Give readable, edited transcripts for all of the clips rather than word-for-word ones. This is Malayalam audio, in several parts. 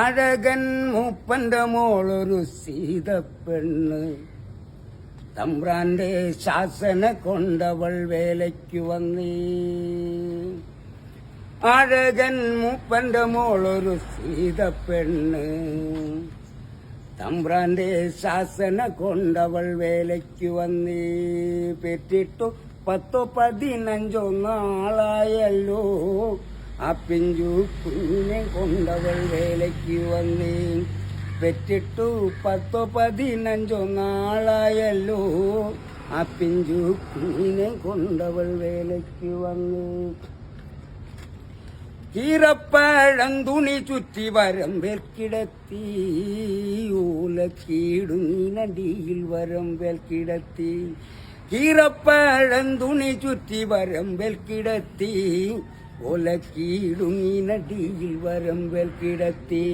അഴകൻ മൂപ്പന്റെ മോളൊരു സീതപ്പെണ്ണ് തമ്പ്രാന്റെ ശാസന കൊണ്ടവൾ വേലയ്ക്കു വന്നേ. അഴകൻ മൂപ്പന്റെ മോളൊരു സീതപ്പെണ്ണ് തമ്പ്രാന്റെ ശാസന കൊണ്ടവൾ വേലയ്ക്കു വന്നേ. പെറ്റിട്ടു 10-15 നാളായല്ലോ ആ പിഞ്ചു കുഞ്ഞിനെ കൊണ്ടവൾ വേലയ്ക്ക് വന്നേ. പെറ്റിട്ടു 10-15 നാളായല്ലോ ആ പിഞ്ചു കുഞ്ഞിനെ കൊണ്ടവൾ വേലയ്ക്ക് വന്നേ. കീറപ്പഴം തുണി ചുറ്റി വരമ്പേൽ കിടത്തി ഓലക്കീടുങ്ങിനടിയിൽ വരമ്പേൽ കിടത്തി. കീറപ്പഴം തുണി ചുറ്റി വരമ്പേൽ കിടത്തി ഓലക്കീടുങ്ങിനടിയിൽ വരമ്പേൽ കിടത്തി.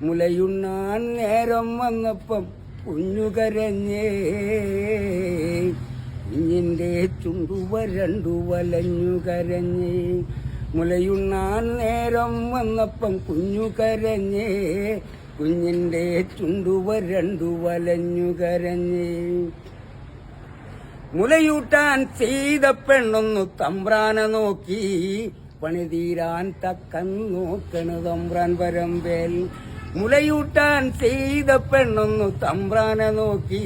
മുലയുണ്ണാൻ നേരം വന്നപ്പം കുഞ്ഞു കരഞ്ഞേ. കുഞ്ഞിന്റെ ചുണ്ടു വരണ്ടു വലഞ്ഞു കരഞ്ഞേ. മുലയുണ്ണാൻ നേരം വന്നപ്പം കുഞ്ഞു കരഞ്ഞേ. കുഞ്ഞിന്റെ ചുണ്ടു വരണ്ടു വലഞ്ഞു കരഞ്ഞേ. മുലയൂട്ടാൻ ചെയ്ത പെണ്ണൊന്നു തമ്പ്രാനെ നോക്കി പണി തീരാൻ തക്കൻ നോക്കണ് തമ്പ്രാൻ വരമ്പേൽ. മുലയൂട്ടാൻ ചെയ്ത പെണ്ണൊന്നു തമ്പ്രാനെ നോക്കി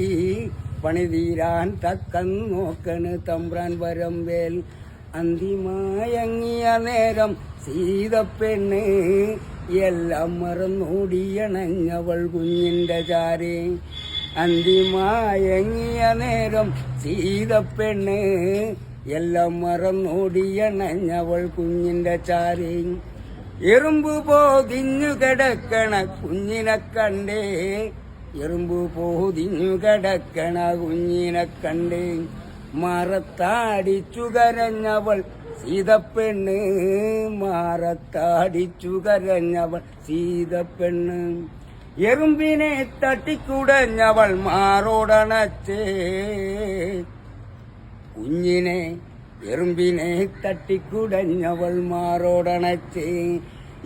പണി തീരാൻ തക്കൻ നോക്കണ് തമ്പ്രാൻ വരമ്പേൽ. അന്തിമയങ്ങിയ നേരം സീതപ്പെണ്ണ് എല്ലാം മറന്നോടിയണഞ്ഞവൾ കുഞ്ഞിന്റെ ചാരേ. അന്തിമയങ്ങിയ നേരം സീതപ്പെണ്ണ് എല്ലാം മറന്നോടിയണഞ്ഞവൾ കുഞ്ഞിന്റെ ചാരേ. എറുമ്പ് പോതിഞ്ഞു കിടക്കണ കുഞ്ഞിനെ കണ്ടേ. എറുമ്പ് പോതിഞ്ഞു കിടക്കണ കുഞ്ഞിനെ കണ്ടേ. മാറത്താടിച്ചു കരഞ്ഞവൾ സീതപ്പെണ്ണ്. മാറത്താടിച്ചു കരഞ്ഞവൾ സീതപ്പെണ്ണ്. എറുമ്പിനെ തട്ടിക്കുടഞ്ഞവൾ മാറോടണച്ചേ. കുഞ്ഞിനെ എറുമ്പിനെ തട്ടിക്കുടഞ്ഞവൾ മാറോടണച്ചേ.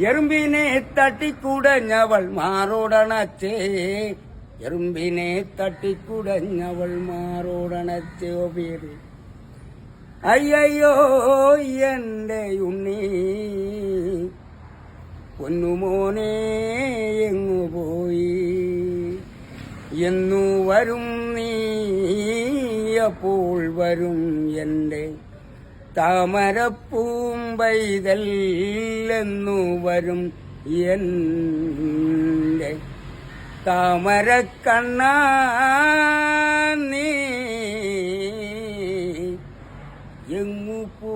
എറുമ്പിനെ തട്ടിക്കുടഞ്ഞവൾ മാറോടണച്ചേ. എറുമ്പിനെ തട്ടിക്കുടഞ്ഞവൾ മാറോടണച്ചോ പേര്. അയ്യോ എന്റെ ഉണ്ണി പൊന്നുമോനെ എങ്ങു പോയി. എന്നു വരും നീ അപ്പോൾ വരും എന്റെ താമരപ്പൂമ്പൈതൽ. എന്നു വരും എന്റെ താമരക്കണ്ണാ നീ എങ്ങു പോ